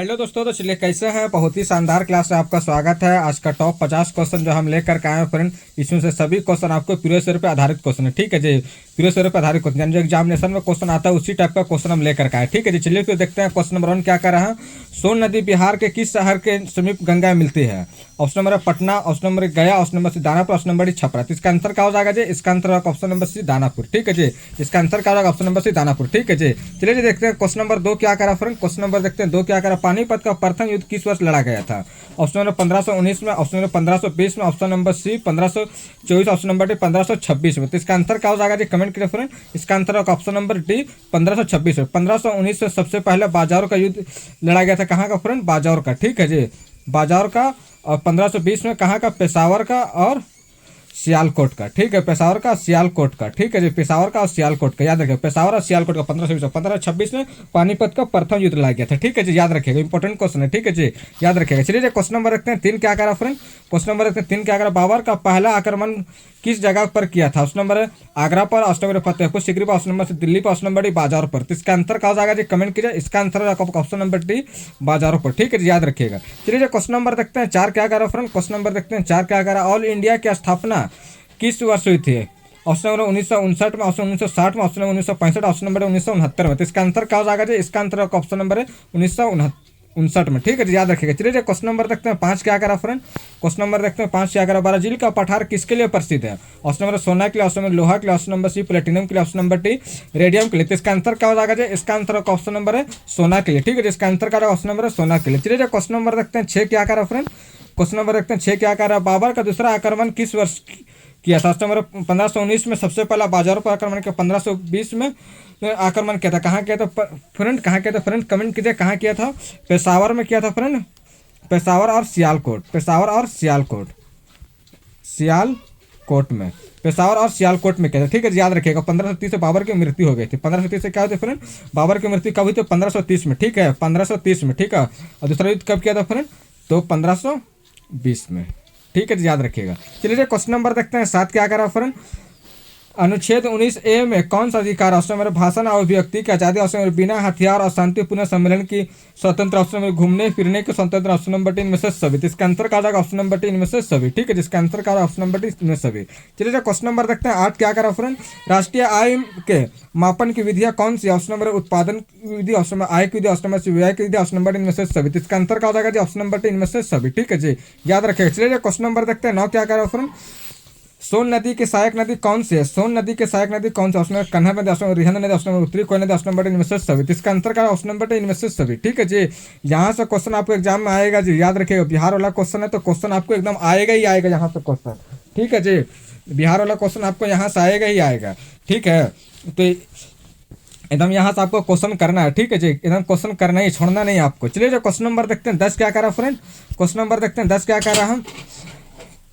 Hello दोस्तों, तो चलिए कैसे हैं। बहुत ही शानदार क्लास में आपका स्वागत है। आज का टॉप 50 क्वेश्चन जो हम लेकर के आए हैं फ्रेंड, इसमें से सभी क्वेश्चन आपको प्रीवियस ईयर पे आधारित क्वेश्चन है। ठीक है जी, प्रीवियस ईयर पे आधारित क्वेश्चन यानी जो एग्जामिनेशन में क्वेश्चन आता है उसी टाइप का क्वेश्चन हम लेकर के आए। ठीक है जी, चलिए फिर देखते हैं क्वेश्चन नंबर 1 क्या कर रहा है। सोन नदी बिहार के किस शहर के समीप गंगा मिलती है? ऑप्शन नंबर है Patna, option number Gaya, option number C Danapur, option number D Chhapra. तो इसका आंसर क्या हो जाएगा जी? इसका आंसर होगा ऑप्शन नंबर सी दानापुर। ठीक है जी, इसका आंसर क्या होगा? Option number C Danapur. ठीक है जी, चलिए जी देखते हैं क्वेश्चन नंबर 2 क्या करा फ्रेंड। क्वेश्चन नंबर देखते हैं 2 क्या करा। पानीपत का प्रथम युद्ध किस वर्ष लड़ा गया था? ऑप्शन नंबर 1519 में, ऑप्शन नंबर 1520 में, option number C 1524, option number D 1526 में। तो इसका आंसर क्या हो जाएगा जी? कमेंट करिए फ्रेंड। इसका आंसर होगा ऑप्शन नंबर डी 1526 में। 1519 में सबसे पहले बाजारों का युद्ध लड़ा गया था। कहाँ का फ्रेंड? बाजारों का। ठीक है जी, बाजार का। और 1520 में कहाँ का? पेशावर का और सियालकोट का। ठीक है, पेशावर का सियालकोट का। ठीक है जी, पेशावर का और सियालकोट का याद रखिए। पेशावर और सियालकोट का 1526 में पानीपत का प्रथम युद्ध लड़ा गया था। ठीक है जी, याद रखिएगा, इंपॉर्टेंट क्वेश्चन है। ठीक है जी, याद रखिएगा। चलिए क्वेश्चन नंबर रखते हैं 3 क्या करा फ्रेंड। क्वेश्चन नंबर रखते हैं 3 क्या करा। बाबर का पहला आक्रमण किस जगह पर किया था? ऑप्शन नंबर है आगरा पर, ऑप्शन नंबर फतेहपुर सीकरी पर, ऑप्शन नंबर से दिल्ली पर, ऑप्शन नंबर डी बाजारों पर। तो इसका आंसर क्या हो जाएगा जी? कमेंट कीजिए। इसका आंसर ऑप्शन नंबर डी बाजारों पर। ठीक है जी, याद रखिएगा। चलिए क्वेश्चन नंबर देखते हैं 4 क्या करा फ्रेंड। क्वेश्चन नंबर देखते हैं 4 क्या करा। ऑल इंडिया की स्थापना किस वर्ष हुई थी? ऑप्शन नंबर 1959 में, ऑप्शन 1960 में, ऑप्शन नंबर 1965, ऑप्शन नंबर 1969 में। तो इसका आंसर क्या हो जाएगा जी? इसका आंसर ऑप्शन नंबर है 1959 में। ठीक है जी, याद रखिएगा। चलिए क्वेश्चन नंबर देखते हैं 5 क्या करा फ्रेंड। क्वेश्चन नंबर देखते हैं 5 क्या करा। ब्राजील का पठार किसके लिए प्रसिद्ध है? ऑप्शन नंबर सोना के लिए, ऑप्शन नंबर लोहा के लिए, ऑप्शन नंबर सी प्लेटिनम के लिए, ऑप्शन नंबर डी रेडियम के लिए। तो इसका आंसर क्या हो जाएगा जी? इसका आंसर ऑप्शन नंबर है सोना के लिए। ठीक है जी, इसका आंसर क्या ऑप्शन नंबर है सोना के लिए। चलिए क्वेश्चन नंबर देखते हैं 6 क्या करा फ्रेंड। क्वेश्चन नंबर देखते हैं 6 क्या करा। बाबर का दूसरा आक्रमण किस वर्ष किया था? ऑप्शन नंबर 1519 में सबसे पहला बाजारों पर आक्रमण किया, 1520 में आक्रमण किया था। कहाँ किया था फ्रेंड? कहाँ किया था फ्रेंड? कमेंट कीजिए, कहाँ किया था? पेशावर में किया था फ्रेंड। पेशावर और सियालकोट, पेशावर और सियालकोट, सियालकोट में, पेशावर और सियालकोट में किया था। ठीक है, याद रखिएगा। 1530 से बाबर की मृत्यु हो गई थी। 1530 से क्या हुई थी फ्रेंड? बाबर की मृत्यु कब हुई थी? 1530 में। ठीक है, 1530 में। ठीक है, और दूसरा युद्ध कब किया था फ्रेंड? तो 1520 में। ठीक है, याद रखिएगा। चलिए क्वेश्चन नंबर देखते हैं 7 क्या करा फ्रेंड। अनुच्छेद 19A में कौन सा अधिकार? ऑप्शन नंबर भाषण और अभिव्यक्ति की आजादी, ऑप्शन नंबर बिना हथियार और शांतिपूर्ण सम्मेलन की स्वतंत्र, ऑप्शन नंबर घूमने फिरने की स्वतंत्र, ऑप्शन नंबर 3 में से सभी। तो इसका आंसर क्या जाएगा? ऑप्शन नंबर 3 में से सभी। ठीक है, जिसका आंसर क्या ऑप्शन नंबर 3 में सभी। चलिए क्वेश्चन नंबर देखते हैं 8 क्या करा फ्रेंड। राष्ट्रीय आय के मापन की विधियां कौन सी? ऑप्शन नंबर उत्पादन विधि, ऑप्शन नंबर आय की विधि, ऑप्शन नंबर व्यय की विधि, ऑप्शन नंबर 3 में से सभी। तो इसका आंसर क्या हो जाएगा जी? ऑप्शन नंबर 3 में से सभी। ठीक है जी, याद रखिएगा। चलिए क्वेश्चन नंबर देखते हैं 9 क्या करा फ्रेंड। सोन नदी की सहायक नदी कौन सी है? सोन नदी की सहायक नदी कौन सी? ऑप्शन नंबर कन्हा नदी, ऑप्शन नंबर रिहंद नदी, ऑप्शन नंबर उत्तरी कोयना नदी, ऑप्शन नंबर इनमें से सभी। तो इसका आंसर क्या है? ऑप्शन नंबर इनमें से सभी। ठीक है जी, यहाँ से क्वेश्चन आपको एग्जाम में आएगा जी, याद रखिएगा। बिहार वाला क्वेश्चन है तो क्वेश्चन आपको एकदम आएगा ही आएगा यहाँ से क्वेश्चन। ठीक है जी, बिहार वाला क्वेश्चन आपको यहाँ से आएगा ही आएगा। ठीक है, तो एकदम यहाँ से आपको क्वेश्चन करना है। ठीक है जी, एकदम क्वेश्चन करना ही, छोड़ना नहीं आपको। चलिए जो क्वेश्चन नंबर देखते हैं 10 क्या करा फ्रेंड। क्वेश्चन नंबर देखते हैं 10 क्या करा हम।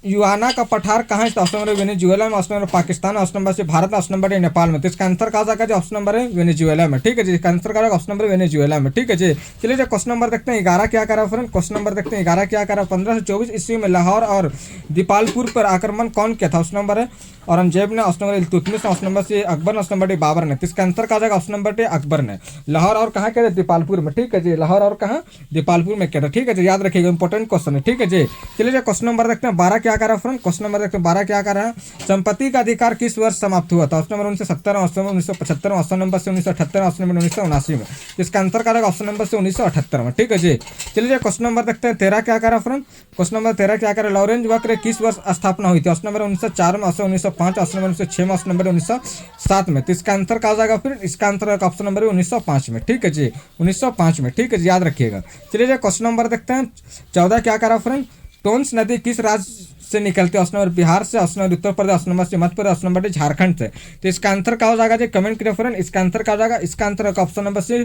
युआना का पठार कहाँ है? ऑप्शन नंबर वेनेजुएला में, option number Pakistan, option number से भारत, ऑप्शन नंबर नेपाल में। तो इसका आंसर कहा जाएगा? ऑप्शन नंबर है वेनेजुएला में। ठीक है जी, इसका आंसर करेगा ऑप्शन नंबर वेनेजुएला में। ठीक है जी, चलिए जो क्वेश्चन नंबर देखते हैं 11 क्या करा फ्रेंड। क्वेश्चन नंबर देखते हैं 11 क्या करा। 1524 ईस्वी में लाहौर और दीपालपुर पर आक्रमण कौन किया था? ऑप्शन नंबर है औरंगजेब ने, option number Iltutmish, option number C Akbar, option number D Babur ने। तो इसका आंसर कहा जाएगा? ऑप्शन नंबर डी अकबर ने। लाहौर और कहाँ किया था? दीपालपुर में। ठीक है जी, लाहौर और कहाँ? दीपालपुर में किया था। ठीक है जी, याद रखिएगा, इंपॉर्टेंट क्वेश्चन है। ठीक है जी, चलिए जो क्वेश्चन नंबर देखते हैं 12 क्या करा फ्रेंड। क्वेश्चन नंबर देखते हैं 12 क्या कर रहा है। संपत्ति का अधिकार किस वर्ष समाप्त हुआ था? Option number 1970, option number 1975, option number से 1978, ऑप्शन नंबर 1979 में। इसका आंसर करेगा ऑप्शन नंबर से 1978 में। ठीक है जी, चलिए क्वेश्चन नंबर देखते हैं 13 क्या करा फ्रेंड। क्वेश्चन नंबर 13 क्या करा। लॉरेंज वक्र किस वर्ष स्थापना हुई थी? ऑप्शन नंबर 1904 में, ऑप्शन 1905, ऑप्शन नंबर 1906 में, ऑप्शन नंबर 1907 में। तो इसका आंसर कहा जाएगा फिर? इसका आंसर ऑप्शन नंबर 1905 में। ठीक है जी, 1905 में। ठीक है जी, याद रखिएगा। चलिए क्वेश्चन नंबर देखते हैं 14 क्या करा फ्रेंड। टोन्स नदी किस राज्य से निकलते हैं? ऑप्शन नंबर बिहार से, option number Uttar Pradesh, option number से मध्य प्रदेश, ऑप्शन नंबर झारखंड से। तो इसका आंसर क्या हो जाएगा जी? कमेंट करिए फ्रेंड। इसका आंसर क्या हो जाएगा? इसका आंसर ऑप्शन नंबर से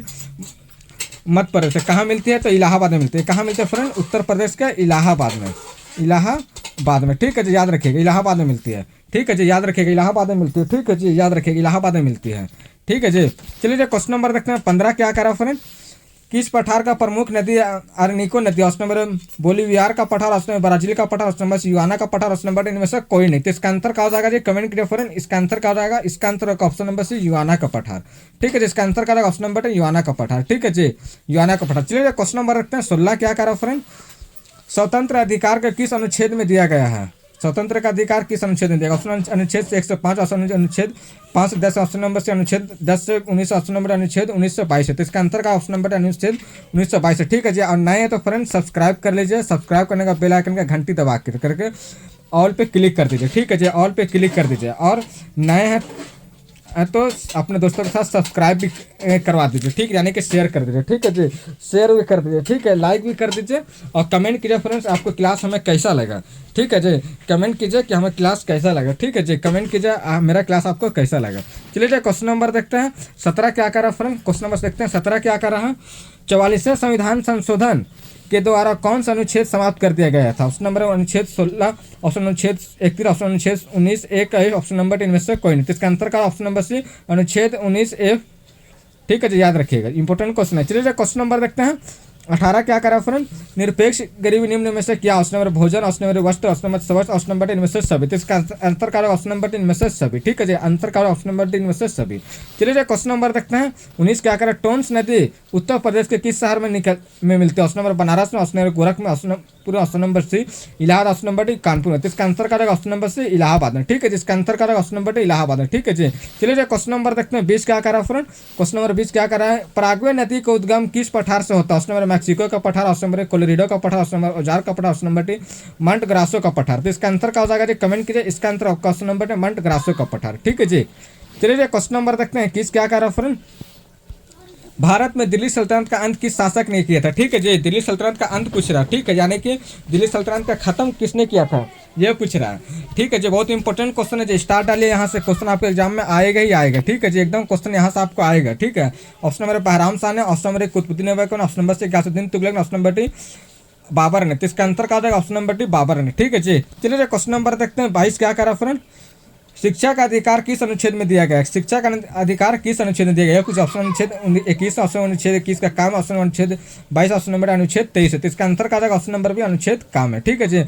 मध्य प्रदेश से। कहाँ मिलती है? तो इलाहाबाद में मिलती है। कहाँ मिलती है फ्रेंड? उत्तर प्रदेश के इलाहाबाद में, इलाहाबाद में। ठीक है जी, याद रखिएगा, इलाहाबाद में मिलती है। ठीक है जी, याद रखिएगा, इलाहाबाद में मिलती है। ठीक है जी, याद रखिएगा, इलाहाबाद में मिलती है। ठीक है जी, चलिए क्वेश्चन नंबर देखते हैं 15 क्या करा फ्रेंड। किस पठार का प्रमुख नदी अरनिको नदी? ऑप्शन नंबर बोलीवियार का पठार, ऑप्शन नंबर ब्राजील का पठार, ऑप्शन नंबर युआना का पठार, ऑप्शन नंबर इनमें से कोई नहीं। तो इसका आंसर क्या हो जाएगा जी? कमेंट करिए फ्रेंड, इसका आंसर क्या हो जाएगा? इसका आंसर ऑप्शन नंबर सी युआना का पठार। ठीक है जी, इसका आंसर क्या होगा? ऑप्शन नंबर युआना का पठार। ठीक है जी, युआना का पठार। चलिए क्वेश्चन नंबर रखते हैं 16। क्या करा फ्रेंड? स्वतंत्र अधिकार का किस अनुच्छेद में दिया गया है? स्वतंत्र का अधिकार किस अनुच्छेद में दिया? ऑप्शन अनुच्छेद 105, ऑप्शन अनुच्छेद 5 से 10, ऑप्शन नंबर से अनुच्छेद 10 से 19, ऑप्शन नंबर अनुच्छेद 19 से 22 है। तो इसका अंतर का ऑप्शन नंबर अनुच्छेद 19 से 22 है। ठीक है जी, और नए हैं तो फ्रेंड सब्सक्राइब कर लीजिए, सब्सक्राइब करने का बेल आइकन का घंटी दबा करके ऑल पे क्लिक कर दीजिए। ठीक है जी, ऑल पे क्लिक कर दीजिए, और नए हैं तो अपने दोस्तों के साथ सब्सक्राइब भी करवा दीजिए। ठीक है, यानी कि शेयर कर दीजिए। ठीक है जी, शेयर भी कर दीजिए। ठीक है, लाइक भी कर दीजिए, और कमेंट कीजिए फ्रेंड्स आपको क्लास हमें कैसा लगा। ठीक है जी, कमेंट कीजिए कि हमें क्लास कैसा लगा। ठीक है जी, कमेंट कीजिए मेरा क्लास आपको कैसा लगा। चलिए जी, क्वेश्चन नंबर देखते हैं 17 क्या कर रहा है फ्रेंड? क्वेश्चन नंबर देखते हैं 17 क्या कर रहा है? 44वें संविधान संशोधन के द्वारा कौन सा अनुच्छेद समाप्त कर दिया गया था? ऑप्शन नंबर अनुच्छेद 16, ऑप्शन अनुच्छेद 31, ऑप्शन अनुच्छेद 19 एक है, ऑप्शन नंबर इनमें से कोई नहीं। तो इसका आंसर का ऑप्शन नंबर सी अनुच्छेद 19 ठीक है जी, याद रखिएगा, इंपॉर्टेंट क्वेश्चन है। चलिए क्वेश्चन नंबर देखते हैं 18 क्या करा फ्रेंड? निरपेक्ष गरीबी निम्न में से क्या? ऑप्शन नंबर भोजन, ऑप्शन नंबर वस्त्र, ऑप्शन नंबर स्वच्छ, ऑप्शन नंबर इनमें से सभी। तो इसका आंसर का ऑप्शन नंबर इनमें से सभी। ठीक है जी, आंसर का ऑप्शन नंबर इनमें से सभी। चलिए क्वेश्चन नंबर देखते हैं 19 क्या करा? टोन्स नदी उत्तर प्रदेश के किस शहर में मिलती है? ऑप्शन नंबर बनारस में, ऑप्शन नंबर गोरख में, option number C Allahabad, option number D Kanpur में। तो इसका आंसर का ऑप्शन नंबर सी इलाहाबाद में। ठीक है जी, इसका आंसर का ऑप्शन नंबर डी इलाहाबाद में। ठीक है जी, चलिए क्वेश्चन नंबर देखते हैं 20 क्या करा फ्रेंड? क्वेश्चन नंबर 20 क्या करा है? पराग्वे नदी का उद्गम किस पठार से होता है? ऑप्शन नंबर मैक्सिको का पठार, ऑप्शन नंबर कोलोराडो का पठार, ऑप्शन नंबर औजार का पठार, ऑप्शन नंबर टी मंट ग्रासो का पठार। तो इसका आंसर क्या हो जाएगा जी? कमेंट कीजिए, इसका आंसर आपका ऑप्शन नंबर है मंट ग्रासो का पठार। ठीक है जी, चलिए क्वेश्चन नंबर देखते हैं 21 क्या करा फ्रेंड? भारत में दिल्ली सल्तनत का अंत किस शासक ने किया था? ठीक है जी, दिल्ली सल्तनत का अंत पूछ रहा है। ठीक है, यानी कि दिल्ली सल्तनत का खत्म किसने किया था ये पूछ रहा है। ठीक है जी, बहुत इंपॉर्टेंट क्वेश्चन है जी। स्टार डालिए, यहाँ से क्वेश्चन आपके एग्जाम में आएगा ही आएगा। ठीक है जी, एकदम क्वेश्चन यहाँ से आपको आएगा। ठीक है, ऑप्शन नंबर बहराम शाह ने, ऑप्शन नंबर कुतुबुद्दीन ऐबक ने, ऑप्शन नंबर से गयासुद्दीन तुगलक ने, ऑप्शन नंबर टी बाबर ने। तो इसका आंसर क्या जाएगा? ऑप्शन नंबर टी बाबर ने। ठीक है जी, चलिए क्वेश्चन नंबर देखते हैं 22 क्या करा फ्रेंड? शिक्षा का अधिकार किस अनुच्छेद में दिया गया है? शिक्षा का अधिकार किस अनुच्छेद में दिया गया है? कुछ ऑप्शन अनुच्छेद 21, ऑप्शन अनुच्छेद 21 का काम, ऑप्शन अनुच्छेद 22, ऑप्शन नंबर अनुच्छेद 23 है। तो इसका आंसर क्या जाएगा? ऑप्शन नंबर भी अनुच्छेद काम है। ठीक है जी,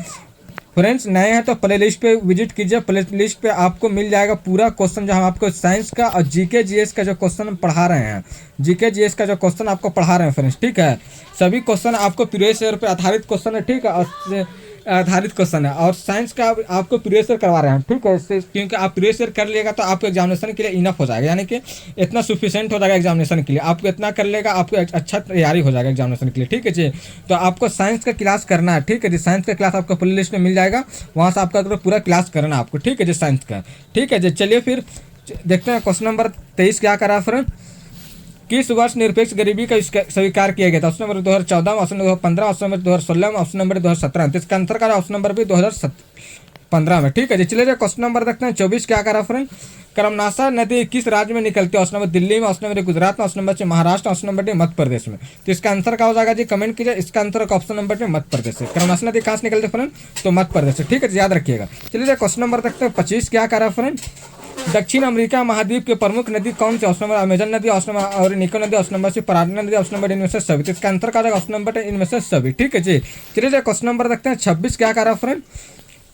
फ्रेंड्स नए हैं तो प्ले लिस्ट पे विजिट कीजिए। प्ले लिस्ट पे आपको मिल जाएगा पूरा क्वेश्चन जो हम आपको साइंस का और जीके जीएस का जो क्वेश्चन पढ़ा रहे हैं, जीके जीएस का जो क्वेश्चन आपको पढ़ा रहे हैं फ्रेंड्स। ठीक है, सभी क्वेश्चन आपको प्रीवियस ईयर पे आधारित क्वेश्चन है। ठीक है, और आधारित क्वेश्चन है, और साइंस का आपको प्रीवियस ईयर करवा रहे हैं। ठीक है, क्योंकि आप प्रीवियस ईयर कर लिएगा तो आपको एग्जामिनेशन के लिए इनफ हो जाएगा, यानी कि इतना सफिशिएंट हो जाएगा एग्जामिनेशन के लिए। आपको इतना कर लेगा, आपको अच्छा तैयारी हो जाएगा एग्जामिनेशन के लिए। ठीक है जी, तो आपको साइंस का क्लास करना है। ठीक है जी, साइंस का क्लास आपको प्ले लिस्ट में मिल जाएगा, वहाँ से आपका पूरा क्लास करना है आपको। ठीक है जी, साइंस का। ठीक है जी, चलिए फिर देखते हैं क्वेश्चन नंबर 23 क्या करा फ्रेंड? किस वर्ष निरपेक्ष गरीबी का स्वीकार किया गया था? ऑप्शन नंबर 2014 में, ऑप्शन 2015, ऑप्शन नंबर 2016 में, ऑप्शन नंबर 2017 में। इसका आंसर का ऑप्शन नंबर भी 2015 में। ठीक है जी, चलिए क्वेश्चन नंबर देखते हैं 24 क्या करा फ्रेंड? कर्मनाशा नदी किस राज्य में निकलती है? ऑप्शन नंबर दिल्ली में, ऑप्शन नंबर गुजरात में, option number Maharashtra, option number Madhya Pradesh में। तो इसका आंसर क्या हो जाएगा जी? कमेंट कीजिए, इसका आंसर ऑप्शन नंबर मध्य प्रदेश है। कर्मनाशा नदी कहाँ से निकलती है फ्रेंड? तो मध्य प्रदेश से। ठीक है, याद रखिएगा। चलिए क्वेश्चन नंबर देखते हैं 25 क्या करा फ्रेंड? दक्षिण अमेरिका महाद्वीप के प्रमुख नदी कौन सी? ऑप्शन नंबर अमेजन नदी, ऑप्शन नंबर और निको नदी, ऑप्शन नंबर से परागना नदी, ऑप्शन नंबर इनमें से सभी। तो इसका आंसर क्या जाएगा? ऑप्शन नंबर इनमें से सभी। ठीक है जी, चलिए क्वेश्चन नंबर देखते हैं 26 क्या करा फ्रेंड?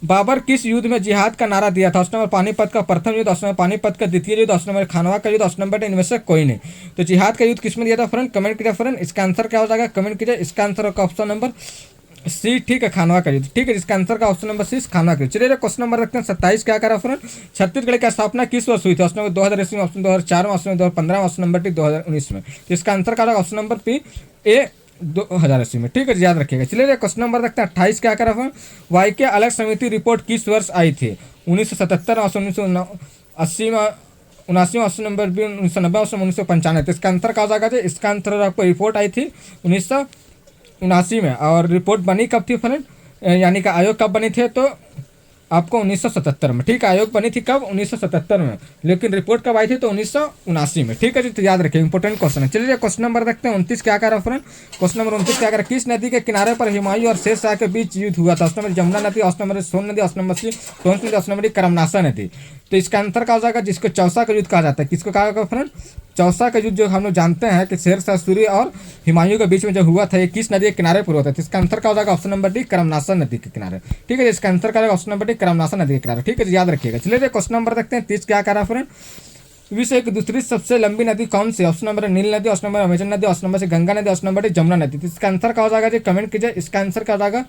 बाबर किस युद्ध में जिहाद का नारा दिया था? ऑप्शन नंबर पानीपत का प्रथम युद्ध, ऑप्शन नंबर पानीपत का द्वितीय युद्ध, ऑप्शन नंबर खानवा का युद्ध, ऑप्शन नंबर इनमें से कोई नहीं। तो जिहाद का युद्ध किस में दिया था फ्रेंड? कमेंट कीजिए फ्रेंड, इसका आंसर क्या हो जाएगा? कमेंट कीजिए, इसका आंसर का ऑप्शन नंबर सी। ठीक है, खानवा का युद्ध। ठीक है, इसका आंसर का ऑप्शन नंबर सी खानवा का युद्ध। चलिए क्वेश्चन नंबर रखते हैं 27 क्या करा फ्रेंड? छत्तीसगढ़ की स्थापना किस वर्ष हुई थी? ऑप्शन नंबर 2000 ईस्वी में, ऑप्शन 2004 में, ऑप्शन 2015 में, ऑप्शन नंबर टी 2019 में। तो इसका आंसर का ऑप्शन नंबर पी ए 2000 ईस्वी में। ठीक है, याद रखिएगा। चलिए क्वेश्चन नंबर रखते हैं 28 क्या करा फ्रेंड? वाईके अलग समिति रिपोर्ट किस वर्ष आई थी? 1977, ऑप्शन 1980 में, 79, ऑप्शन नंबर बी 1990, ऑप्शन 1995। तो इसका आंसर क्या हो जाएगा? इसका आंसर आपको रिपोर्ट आई थी 1979 में। और रिपोर्ट बनी कब थी फ्रेंड, यानी कि आयोग कब बनी थे? तो आपको 1977 में, ठीक है। आयोग बनी थी कब? 1977 में, लेकिन रिपोर्ट कब आई थी? तो 1979 में, ठीक है जी। तो याद रखिए, इंपॉर्टेंट क्वेश्चन है। चलिए क्वेश्चन नंबर देखते हैं 29 क्या कह रहा है फ्रेंड। क्वेश्चन नंबर 29 क्या कह रहा है? किस नदी के किनारे पर हुमायूं और शेर शाह के बीच युद्ध हुआ था? ऑप्शन नंबर जमुना नदी, ऑप्शन नंबर सोन नदी, ऑप्शन नंबर सी टोंस नदी, ऑप्शन नंबर डी करमनाशा नदी। तो इसका आंसर क्या हो जाएगा? जिसको चौसा का युद्ध कहा जाता है। किसको कहा जाएगा फ्रेंड? चौसा का युद्ध, जो हम लोग जानते हैं कि शेर शाह सूरी और हुमायूं के बीच में जो हुआ था, ये किस नदी के किनारे पर हुआ था? तो इसका आंसर क्या हो जाएगा? ऑप्शन नंबर डी करमनाशा नदी के किनारे, ठीक है। इसका आंसर क्या होगा? ऑप्शन नंबर डी करमनाशा नदी के किनारे, ठीक है। याद रखिएगा। चलिए क्वेश्चन नंबर देखते हैं 30 क्या कह रहा है फ्रेंड। विश्व की दूसरी सबसे लंबी नदी कौन सी? ऑप्शन नंबर नील नदी, ऑप्शन नंबर अमेजन नदी, ऑप्शन नंबर से गंगा नदी, ऑप्शन नंबर जमुना नदी। तो इसका आंसर क्या हो जाएगा जी? कमेंट कीजिए। इसका आंसर क्या हो जाएगा?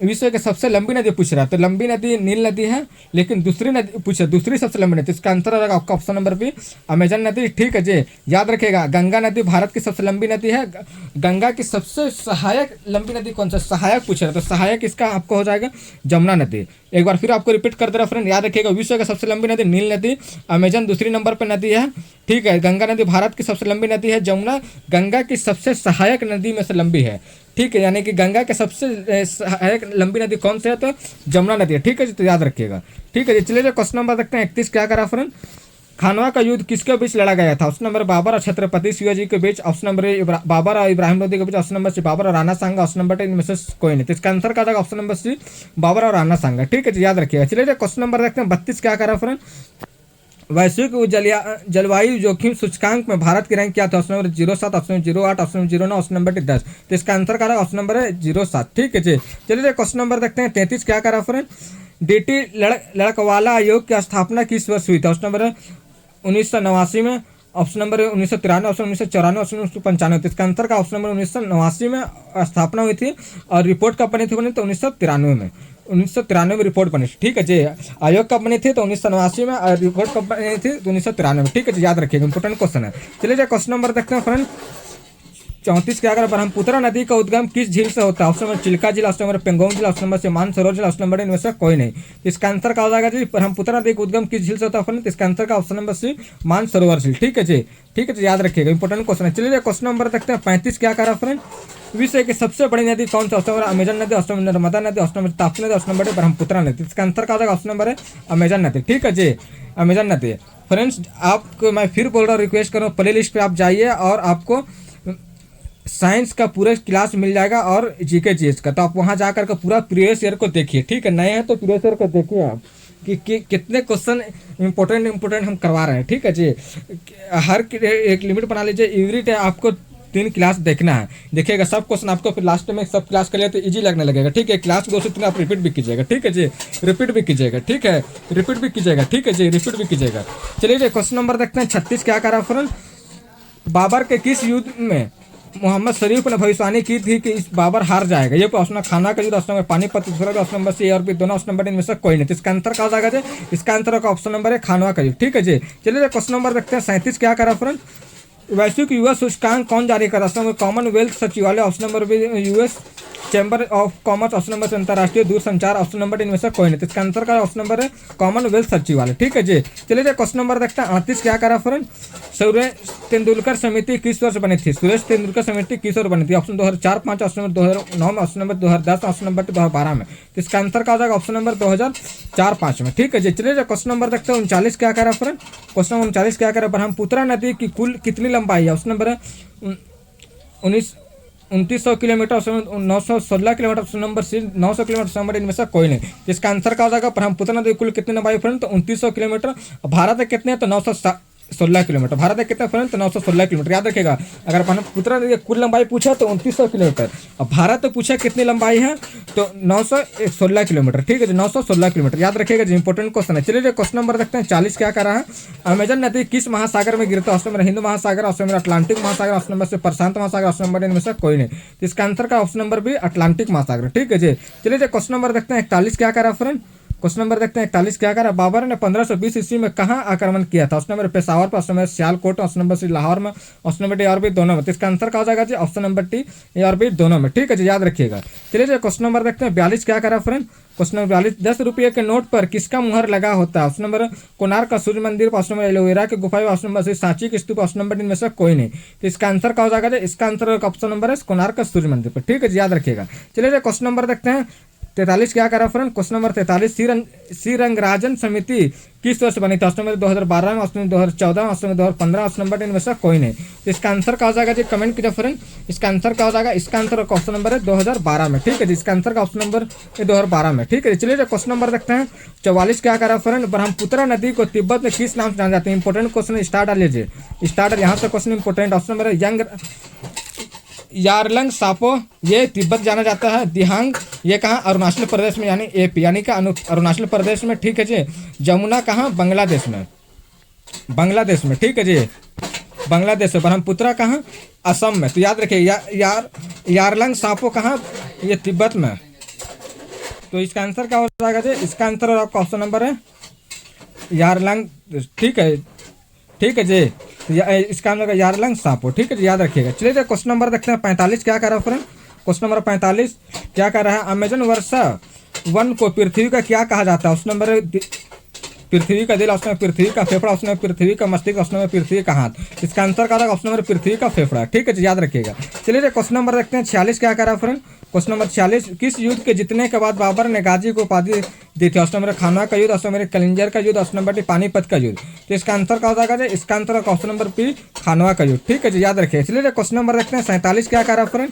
विश्व की सबसे लंबी नदी पूछ रहा है, तो लंबी नदी नील नदी है, लेकिन दूसरी नदी पूछे दूसरी सबसे लंबी नदी, इसका आंसर रहेगा आपका ऑप्शन नंबर बी अमेजन नदी, ठीक है जी। याद रखिएगा, गंगा नदी भारत की सबसे लंबी नदी है। गंगा की सबसे सहायक लंबी नदी कौन सा? सहायक पूछ रहा है, तो सहायक इसका आपको हो जाएगा जमुना नदी। एक बार फिर आपको रिपीट कर दे रहा फ्रेंड, याद रखिएगा, विश्व की सबसे लंबी नदी नील नदी, अमेजन दूसरी नंबर पर नदी है, ठीक है। गंगा नदी भारत की सबसे लंबी नदी है, जमुना गंगा की सबसे सहायक नदी में से लंबी है, ठीक है। यानी कि गंगा के सबसे सहायक लंबी नदी कौन सी है? तो जमुना नदी है, ठीक है जी। तो याद रखिएगा, ठीक है जी। चलिए क्वेश्चन नंबर देखते हैं 31 क्या करा फ्रेंड। खानवा का युद्ध किसके बीच लड़ा गया था? ऑप्शन नंबर बाबर और छत्रपति शिवाजी के बीच, ऑप्शन नंबर बाबर और इब्राहिम लोदी के बीच, ऑप्शन नंबर सी बाबर और राणा सांगा, ऑप्शन नंबर इनमें से कोई नहीं। तो इसका आंसर क्या जाएगा? ऑप्शन नंबर सी बाबर और राणा सांगा, ठीक है जी। याद रखिएगा। चलिए क्वेश्चन नंबर देखते हैं 32 क्या करा फ्रेंड। वैश्विक जलवायु जोखिम सूचकांक में भारत की रैंक क्या था? Option number 07, option number 08, option number 09, option number 10। तो इसका आंसर क्या है? ऑप्शन नंबर है 07, ठीक है जी। चलिए क्वेश्चन नंबर देखते हैं 33 क्या करा फ्रेंड। डीटी लड़कवाला आयोग की स्थापना किस वर्ष हुई थी? ऑप्शन नंबर 1989 में, ऑप्शन नंबर 1993, ऑप्शन 1994, ऑप्शन 1995। तो इसका आंसर का ऑप्शन नंबर 1989 में स्थापना हुई थी, और रिपोर्ट कब बनी थी? बनी तो 1993 में, 1993 में रिपोर्ट बनी थी, ठीक है जी। आयोग कब बनी थी? तो 1989 में, और रिपोर्ट कब बनी थी? तो 1993 में, ठीक है जी। याद रखिएगा, इंपोर्टेंट क्वेश्चन है। चलिए क्वेश्चन नंबर देखते हैं फ्रेंड 34 क्या अगर ब्रह्मपुत्र नदी का उद्गम किस झील से होता है? ऑप्शन नंबर चिल्का झील, ऑप्शन नंबर पेंगोंग झील, ऑप्शन नंबर से मानसरोवर झील, ऑप्शन नंबर इनमें से कोई नहीं। तो इसका आंसर क्या हो जाएगा जी? ब्रह्मपुत्र नदी का उद्गम किस झील से होता है फ्रेंड? तो इसका आंसर का ऑप्शन नंबर सी मानसरोवर झील, ठीक है जी, ठीक है जी। याद रखिएगा, इंपोर्टेंट क्वेश्चन है। चलिए क्वेश्चन नंबर देखते हैं 35 क्या करा फ्रेंड। विश्व की सबसे बड़ी नदी कौन सा? ऑप्शन नंबर अमेजन नदी, ऑप्शन नंबर नर्मदा नदी, ऑप्शन नंबर ताप्ती नदी, ऑप्शन नंबर ब्रह्मपुत्र नदी। इसका आंसर क्या हो जाएगा? ऑप्शन नंबर है अमेजन नदी, ठीक है जी, अमेजन नदी। फ्रेंड्स आपको मैं फिर बोल रहा हूँ, रिक्वेस्ट करूँ, प्ले लिस्ट पर आप जाइए और आपको साइंस का पूरा क्लास मिल जाएगा और जीके जीएस का, तो आप वहाँ जाकर के पूरा प्रीवियस ईयर को देखिए, ठीक है। नए हैं तो प्रीवियस ईयर को देखिए आप कि कितने क्वेश्चन इंपॉर्टेंट हम करवा रहे हैं, ठीक है जी। हर एक लिमिट बना लीजिए, एवरी डे आपको 3 क्लास देखना है, देखिएगा सब क्वेश्चन आपको फिर लास्ट में सब क्लास कर लिया तो इजी लगने लगेगा, ठीक है। क्लास 2 से 3 आप रिपीट भी कीजिएगा, ठीक है जी, रिपीट भी कीजिएगा, ठीक है, रिपीट भी कीजिएगा, ठीक है जी, रिपीट भी कीजिएगा। चलिए क्वेश्चन नंबर देखते हैं 36 क्या करा फ्रेंड। बाबर के किस युद्ध में मोहम्मद शरीफ ने भविष्यवाणी की थी कि इस बाबर हार जाएगा? ये ऑप्शन खाना का युद्ध, option number Panipat, option number C और बी दोनों, ऑप्शन नंबर इनमें से कोई नहीं। तो इसका आंसर क्या हो जाएगा? इसका आंसर का ऑप्शन नंबर है खानवा का युद्ध, ठीक है जी। चलिए क्वेश्चन नंबर देखते हैं 37 क्या करा फ्रेंड। वैश्विक युवा सूचकांक कौन जारी करा? ऑप्शन नंबर कॉमनवेल्थ सचिवालय, option number B US Chamber of Commerce, option number से अंतर्राष्ट्रीय दूरसंचार, ऑप्शन नंबर इनमें से कोई नहीं। तो इसका आंसर का ऑप्शन नंबर है कॉमनवेल्थ सचिवालय, ठीक है जी। चलिए क्वेश्चन नंबर देखते हैं 38 क्या करा फ्रेंड। सुरेश तेंदुलकर समिति किस वर्ष बनी थी? सुरेश तेंदुलकर समिति किस वर्ष बनी थी? ऑप्शन 2004-5, ऑप्शन नंबर 2009 में, ऑप्शन नंबर 2010, ऑप्शन नंबर 2012 में। तो इसका आंसर क्या हो जाएगा? ऑप्शन नंबर 2004-5 में, ठीक है जी। चलिए क्वेश्चन नंबर देखते हैं 39 क्या करा फ्रेंड। क्वेश्चन नंबर 39 क्या करा। ब्रह्मपुत्र नदी की कुल कितनी लंबाई है? ऑप्शन नंबर है 2900 kilometre, 916 kilometre, option number C 900 kilometre, option number इनमें से कोई नहीं। इसका आंसर क्या हो जाएगा? ब्रह्मपुत्र नदी कुल कितनी लंबाई फ्रेंड? तो 2900 किलोमीटर। भारत में कितने? तो 916 किलोमीटर। भारत में कितने फ्रेंड? तो 916 किलोमीटर। याद रखेगा, अगर ब्रह्मपुत्र नदी कुल लंबाई पूछा तो 2900 किलोमीटर, और भारत में पूछा कितनी लंबाई है तो 916 किलोमीटर, ठीक है जी, 916 किलोमीटर। याद रखिएगा जी, इंपॉर्टेंट क्वेश्चन है। चलिए क्वेश्चन नंबर देखते हैं 40 क्या कर रहा है। अमेजन नदी किस महासागर में गिरता है? ऑप्शन नंबर हिंद महासागर, ऑप्शन नंबर अटलांटिक महासागर, ऑप्शन नंबर से प्रशांत महासागर, ऑप्शन नंबर इनमें से कोई नहीं। तो इसका आंसर का ऑप्शन नंबर भी अटलांटिक महासागर, ठीक है जी। चलिए क्वेश्चन नंबर देखते हैं 41 क्या कर रहा है फ्रेंड। क्वेश्चन नंबर देखते हैं 41 क्या करा। बाबर ने 1520 ईस्वी में कहाँ आक्रमण किया था? ऑप्शन नंबर पेशावर पर, option number Sialkot, option number C Lahore में, ऑप्शन नंबर डी और बी दोनों में। तो इसका आंसर क्या हो जाएगा जी? ऑप्शन नंबर टी ए और बी दोनों में, ठीक है जी, याद रखिएगा। चलिए क्वेश्चन नंबर देखते हैं 42 क्या करा फ्रेंड। क्वेश्चन नंबर 42 10 रुपये के नोट पर किसका मुहर लगा होता है? ऑप्शन नंबर कोणार्क का सूर्य मंदिर, ऑप्शन नंबर एलोवेरा के गुफा, ऑप्शन नंबर सी सांची की स्तूप, ऑप्शन नंबर इनमें से कोई नहीं। तो इसका आंसर क्या हो जाएगा? इसका आंसर ऑप्शन नंबर है कोणार्क का सूर्य मंदिर पर, ठीक है जी, याद रखिएगा। चलिए क्वेश्चन नंबर देखते हैं 43 क्या करा friend, question number 43, Shri Rangarajan समिति किस वर्ष बनी थी? ऑप्शन नंबर 2012 में, ऑप्शन नंबर 2014 में, ऑप्शन नंबर 2015, ऑप्शन नंबर इनमें से कोई नहीं। तो इसका आंसर क्या हो जाएगा जी, कमेंट कीजिए फ्रेंड। इसका आंसर क्या हो जाएगा, इसका आंसर ऑप्शन नंबर है 2012 में, ठीक है जी। इसका आंसर का ऑप्शन नंबर है 2012 में, ठीक है। चलिए क्वेश्चन नंबर देखते हैं 44 क्या करा फ्रेंड, ब्रह्मपुत्र नदी को तिब्बत में किस नाम से जाना जाते हैं? इंपॉर्टेंट क्वेश्चन, स्टार्ट डाल लीजिए, स्टार्ट यहाँ से क्वेश्चन इंपॉर्टेंट। ऑप्शन नंबर है यंग यारलंग सापो, ये तिब्बत जाना जाता है। दिहांग, ये कहाँ, अरुणाचल प्रदेश में, यानी एपी, यानी कि अरुणाचल प्रदेश में, ठीक है जी। जमुना कहाँ, बांग्लादेश में, बांग्लादेश में, ठीक है जी, बांग्लादेश में। ब्रह्मपुत्र कहाँ, असम में। तो याद रखिए यारलंग सापो कहाँ, ये तिब्बत में। तो इसका आंसर क्या हो जाएगा जी, इसका आंसर आपका ऑप्शन नंबर है यारलंग, ठीक है, ठीक है जी। इसका आंसर यारलंग सापो, ठीक है जी, याद रखिएगा। चलिए क्वेश्चन नंबर देखते हैं 45 क्या कर रहा है फ्रेंड। क्वेश्चन नंबर 45 क्या कर रहा है, अमेजन वर्षा वन को पृथ्वी का क्या कहा जाता है? ऑप्शन नंबर पृथ्वी का दिल, ऑप्शन में पृथ्वी का फेफड़ा, ऑप्शन में पृथ्वी का मस्तिष्क, ऑप्शन में पृथ्वी का हाथ। इसका आंसर क्या होगा, ऑप्शन नंबर पृथ्वी का फेफड़ा, ठीक है जी, याद रखिएगा। चलिए क्वेश्चन नंबर देखते हैं 46 क्या कर रहा है फ्रेंड। क्वेश्चन नंबर 46, किस युद्ध के जीतने के बाद बाबर ने गाजी को उपाधि दी थी? ऑप्शन नंबर खानवा का युद्ध, ऑप्शन नंबर कलिंजर का युद्ध, ऑप्शन नंबर पानीपत का युद्ध। तो इसका आंसर क्या हो जाएगा जी, इसका आंसर ऑप्शन नंबर पी, खानवा का युद्ध, ठीक है जी, याद रखिए। चलिए क्वेश्चन नंबर देखते हैं 47 क्या कर रहा है फ्रेंड,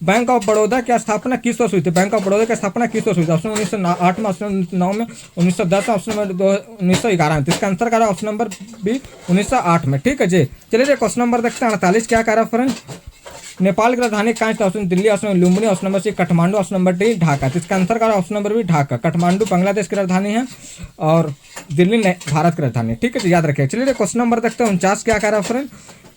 बैंक ऑफ बड़ौदा की स्थापना किस वर्ष हुई थी? बैंक ऑफ बड़ौदा की स्थापना किस वर्ष हुई थी? ऑप्शन 1908 में, ऑप्शन 9 में, 1910 में, ऑप्शन नंबर 1911 में। तो इसका आंसर क्या है, ऑप्शन नंबर बी, 1908 में, ठीक है जी। चलिए क्वेश्चन नंबर देखते हैं 48 क्या कर रहा है फ्रेंड, नेपाल की राजधानी कहाँ है? Option Delhi, option number Lumbini, option number C Kathmandu, option number D Dhaka. तो इसका आंसर क्या है, option number B Dhaka. Kathmandu Bangladesh की राजधानी है और दिल्ली भारत की राजधानी, ठीक है जी, याद रखिए। चलिए क्वेश्चन नंबर देखते हैं 49 क्या कर रहा है फ्रेंड,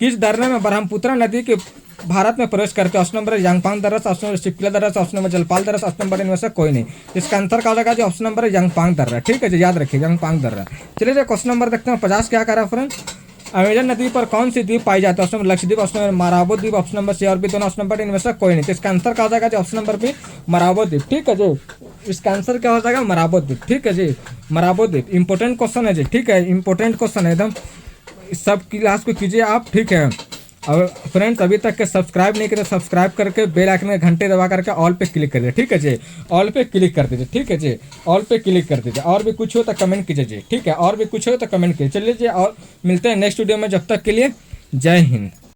किस दर्रे में ब्रह्मपुत्र नदी के भारत में प्रवेश करते हैं? ऑप्शन नंबर यंगपांग दर्रा, ऑप्शन नंबर शिप्ला दर्रा, ऑप्शन नंबर जलपाल दर्रा, ऑप्शन नंबर इनमें से कोई नहीं। इसका आंसर क्या होगा जी, ऑप्शन नंबर यंगपांग दर्रा, ठीक है जी, याद रखिए, यंगपांग दर्रा। चलिए क्वेश्चन नंबर देखते हैं 50 क्या कर रहा है फ्रेंड, अमेजन नदी पर कौन सी द्वीप पाई जाती है? Option number Lakshadweep, option number माराबो द्वीप, ऑप्शन नंबर सी और बी दोनों, ऑप्शन नंबर इनमें से कोई नहीं। तो इसका आंसर क्या हो जाएगा जी, ऑप्शन नंबर बी माराबो द्वीप, ठीक है जी। इसका आंसर क्या हो जाएगा, माराबो द्वीप, ठीक है जी, माराबो द्वीप। इंपॉर्टेंट क्वेश्चन है जी, ठीक है, इंपॉर्टेंट क्वेश्चन है एकदम, सब क्लास को कीजिए आप, ठीक है। और फ्रेंड्स अभी तक के सब्सक्राइब नहीं करे, सब्सक्राइब करके बेल आइकन में घंटे दबा करके ऑल पे क्लिक कर दीजिए, ठीक है जी, ऑल पे क्लिक कर दीजिए, ठीक है जी, ऑल पे क्लिक कर दीजिए। और भी कुछ हो तो कमेंट कीजिए जी, ठीक है, और भी कुछ हो तो कमेंट कीजिए। चलिए जी, और मिलते हैं नेक्स्ट वीडियो में, जब तक के लिए जय हिंद।